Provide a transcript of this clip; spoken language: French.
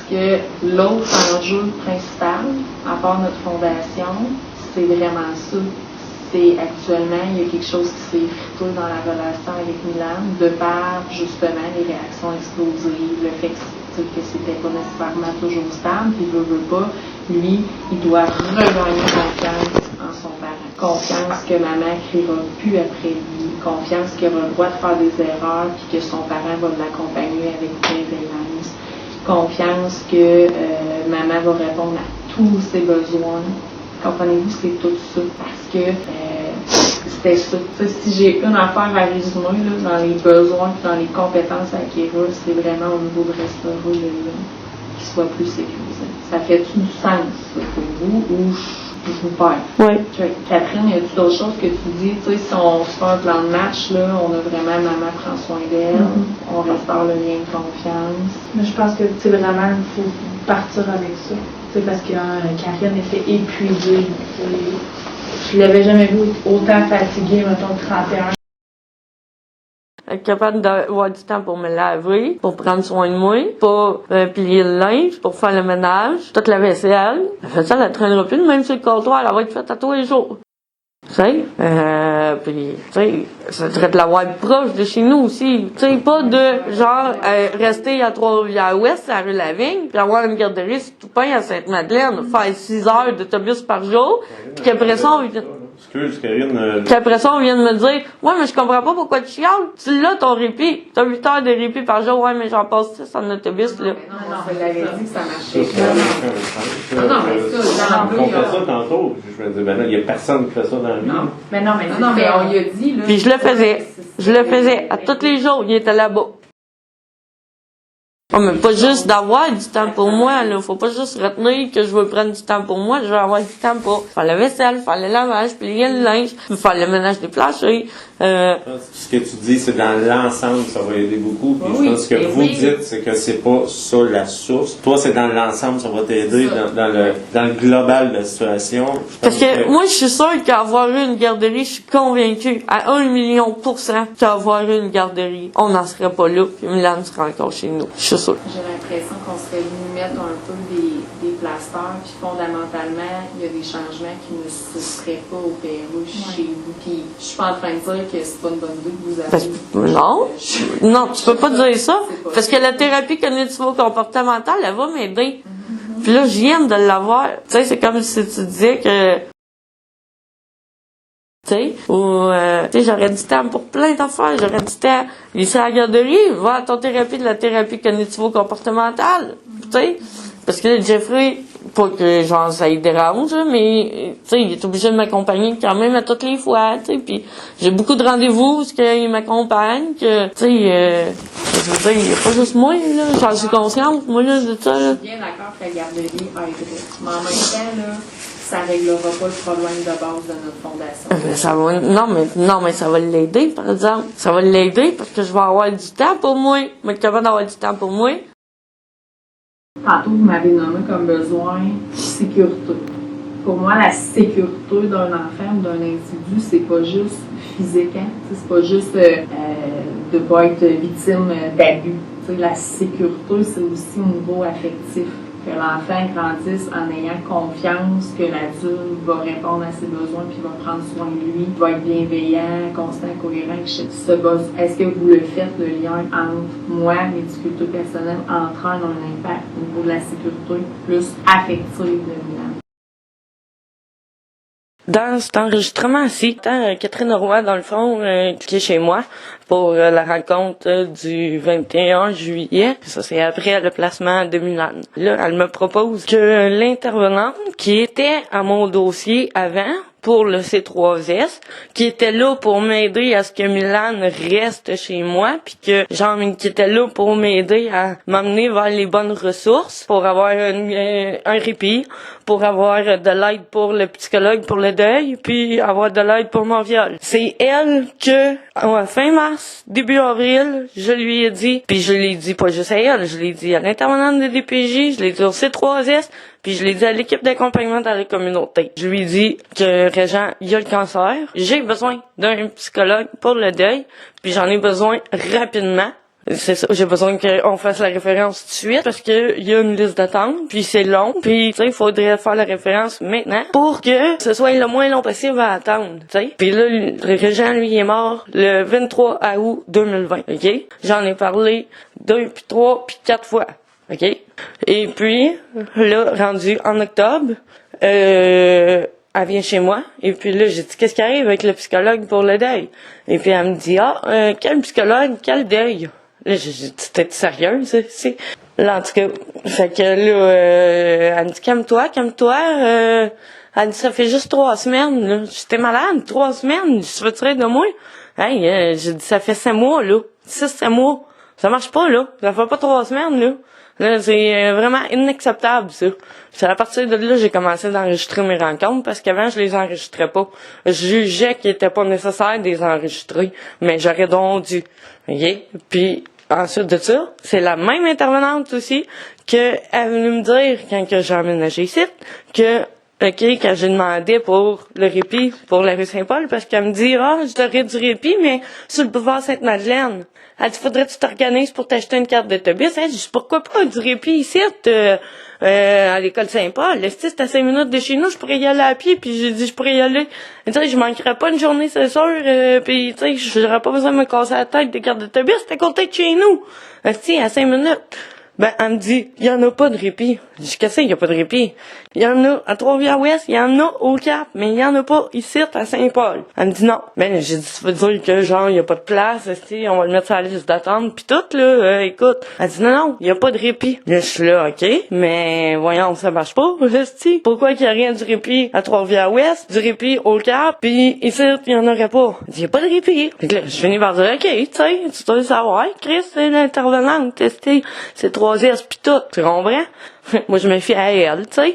que l'autre enjeu principal, à part notre fondation, c'est vraiment ça. C'est actuellement, il y a quelque chose qui s'est effrité dans la relation avec Milan, de par justement les réactions explosives, le fait que c'était pas nécessairement toujours stable, puis veut pas, lui, il doit regagner confiance en son parent. Confiance que maman ne criera plus après lui, confiance qu'il aura le droit de faire des erreurs, puis que son parent va l'accompagner avec bienveillance, confiance que maman va répondre à tous ses besoins. Comprenez-vous, c'est tout ça, parce que c'était ça. Si j'ai une affaire à résumer là, dans les besoins et dans les compétences à acquérir, c'est vraiment au niveau de restaurer qu'il soit plus sécurisé. Ça fait-tu du sens ça, pour vous ou je vous perds? Oui. Catherine, y a-t-il d'autres choses que tu dis? Tu sais, si on se fait un plan de match, là, on a vraiment maman prend soin d'elle, on restaure le lien de confiance. Mais je pense que c'est vraiment, il faut partir avec ça. C'est parce que Karine était épuisée. Je l'avais jamais vu autant fatiguée, mettons, 31. Être capable d'avoir du temps pour me laver, pour prendre soin de moi, pour plier le linge, pour faire le ménage, toute la vaisselle. Elle fait ça, elle ne traînera plus, même sur le comptoir, elle va être faite à tous les jours. Tu sais, puis, tu sais, ça devrait l'avoir proche de chez nous aussi. Tu sais, pas de, genre, rester à Trois-Rivières-Ouest, à rue Lavigne, puis avoir une garderie sur Toupin à Sainte-Madeleine, faire 6 heures d'autobus par jour, puis qu'après ça, Excuse, Karine. Puis après ça, on vient de me dire, ouais, mais je comprends pas pourquoi tu chiales. Tu l'as ton répit. T'as 8 heures de répit par jour. Ouais, mais j'en passe 6 en autobus, là. Non, je l'avais dit que ça marchait. Non, mais ça, on fait ça tantôt. Je me dis, ben là, il n'y a personne qui fait ça dans la vie. Non, mais on y a dit, là. Puis je le faisais. Je le faisais. À tous les jours, il était là-bas. Oh, mais pas juste d'avoir du temps pour moi, là. Faut pas juste retenir que je veux prendre du temps pour moi. Je veux avoir du temps pour faire la vaisselle, faire le lavage, plier le linge, faire le ménage des planchers. Ce que tu dis, c'est dans l'ensemble, ça va aider beaucoup. Puis je pense que vous dites, c'est que c'est pas ça la source. Toi, c'est dans l'ensemble, ça va t'aider dans le global de la situation. Parce que moi, je suis sûre qu'avoir eu une garderie, je suis convaincue à 1 000 000 % qu'avoir eu une garderie, on n'en serait pas là, puis Milan serait encore chez nous. Je suis sûre. J'ai l'impression qu'on serait venu mettre un peu des plasteurs, puis fondamentalement, il y a des changements qui ne se seraient pas opérés chez vous. Puis je suis pas en train de dire que c'est pas une bonne idée que vous avez. Non. Non, tu peux pas dire ça. Parce que la thérapie cognitivo-comportementale, elle va m'aider. Puis là, je viens de l'avoir. Tu sais, c'est comme si tu disais que tu sais, ou j'aurais du temps pour plein d'affaires, j'aurais du temps. Ici à la garderie, va à ton thérapie de la thérapie cognitivo-comportementale, tu sais. Parce que là, Jeffrey, pas que genre ça lui dérange, mais tu sais, il est obligé de m'accompagner quand même à toutes les fois, tu sais. Puis j'ai beaucoup de rendez-vous parce qu'il m'accompagne, que tu sais, je veux dire, il n'y a pas juste moi là, j'en suis consciente, moi là de ça. Là. Je suis bien d'accord que la garderie aiderait, mais en même temps là. Ça ne réglera pas le problème de base de notre fondation. Ça va, non, mais ça va l'aider, par exemple. Ça va l'aider parce que je vais avoir du temps pour moi. Je vais être capable d'avoir du temps pour moi. Tantôt, vous m'avez nommé comme besoin sécurité. Pour moi, la sécurité d'un enfant ou d'un individu, c'est pas juste physique, hein? C'est pas juste de pas être victime d'abus. La sécurité, c'est aussi au niveau affectif. Que l'enfant grandisse en ayant confiance que l'adulte va répondre à ses besoins puis va prendre soin de lui, va être bienveillant, constant, cohérent. Est-ce que vous le faites, le lien entre moi, mes difficultés personnelles, entraîne un impact au niveau de la sécurité plus affective de Milan? Dans cet enregistrement-ci, Catherine Roy, dans le fond, qui est chez moi pour la rencontre du 21 juillet. Ça, c'est après le placement de Milan. Là, elle me propose que l'intervenante qui était à mon dossier avant, pour le C3S, qui était là pour m'aider à ce que Milan reste chez moi, puis que genre qui était là pour m'aider à m'amener vers les bonnes ressources, pour avoir un répit, pour avoir de l'aide pour le psychologue pour le deuil, puis avoir de l'aide pour mon viol. C'est elle que, fin mars, début avril, je lui ai dit, puis je l'ai dit pas juste à elle, je l'ai dit à l'intervenante de DPJ, je l'ai dit au C3S, puis je l'ai dit à l'équipe d'accompagnement dans la communauté. Je lui ai dit que Régent, il a le cancer. J'ai besoin d'un psychologue pour le deuil. Puis j'en ai besoin rapidement. c'est ça, j'ai besoin qu'on fasse la référence tout de suite parce que il y a une liste d'attente, puis c'est long, puis tu sais, il faudrait faire la référence maintenant pour que ce soit le moins long possible à attendre, tu sais. Puis là, le régent, lui, il est mort le 23 août 2020, OK? J'en ai parlé 2, puis 3, puis 4 fois, OK? Et puis, là, rendu en octobre, elle vient chez moi, et puis là, j'ai dit, qu'est-ce qui arrive avec le psychologue pour le deuil? Et puis elle me dit, quel psychologue, quel deuil? Là, j'ai dit, t'es sérieuse, c'est? Là, en tout cas, fait que là, elle me dit, calme-toi, elle dit, ça fait juste 3 semaines, là. J'étais malade, 3 semaines, je veux tirer de moi. Hey, j'ai dit, ça fait 5 mois, là. 6-7 mois. Ça marche pas, là. Ça fait pas 3 semaines, là. Là, c'est vraiment inacceptable, ça. C'est à partir de là, j'ai commencé d'enregistrer mes rencontres parce qu'avant, je les enregistrais pas. Je jugeais qu'il était pas nécessaire de les enregistrer, mais j'aurais donc dû. OK? Puis, ensuite de ça, c'est la même intervenante aussi qu'elle est venue me dire quand que j'ai emménagé ici que OK, quand j'ai demandé pour le répit pour la rue Saint-Paul, parce qu'elle me dit, je t'aurais du répit, mais sur le boulevard Sainte-Madeleine. Elle dit, faudrait que tu t'organises pour t'acheter une carte d'autobus. Elle dit, pourquoi pas du répit ici, à l'école Saint-Paul? C'est à 5 minutes de chez nous, je pourrais y aller à pied, puis j'ai dit, je pourrais y aller. Tu sais, je manquerais pas une journée, c'est sûr, puis tu sais, j'aurais pas besoin de me casser la tête des cartes d'autobus, c'est à côté de chez nous. À 5 minutes. Ben, elle me dit, il y en a pas de répit. Je dis, qu'est-ce qu'il y a pas de répit? Il y en a à Trois-Rivières-Ouest, il y en a au Cap, mais il y en a pas ici, à Saint-Paul. Elle me dit non. Ben, j'ai dit, ça veut dire que, genre, il y a pas de place, on va le mettre sur la liste d'attente, pis tout, là, écoute. Elle dit, non, il y a pas de répit. Là, je suis là, OK, mais voyons, ça marche pas, esti. Pourquoi qu'il y a rien du répit à Trois-Rivières-Ouest, du répit au Cap, pis ici, il y en aurait pas? Elle dit, il y a pas de répit. Fait que là, je finis par dire, OK, tu sais, tu dois le savoir, Chris, c'est l'intervenante, c'est 3S pis tout, tu comprends? Moi, je me fie à elle, tu sais.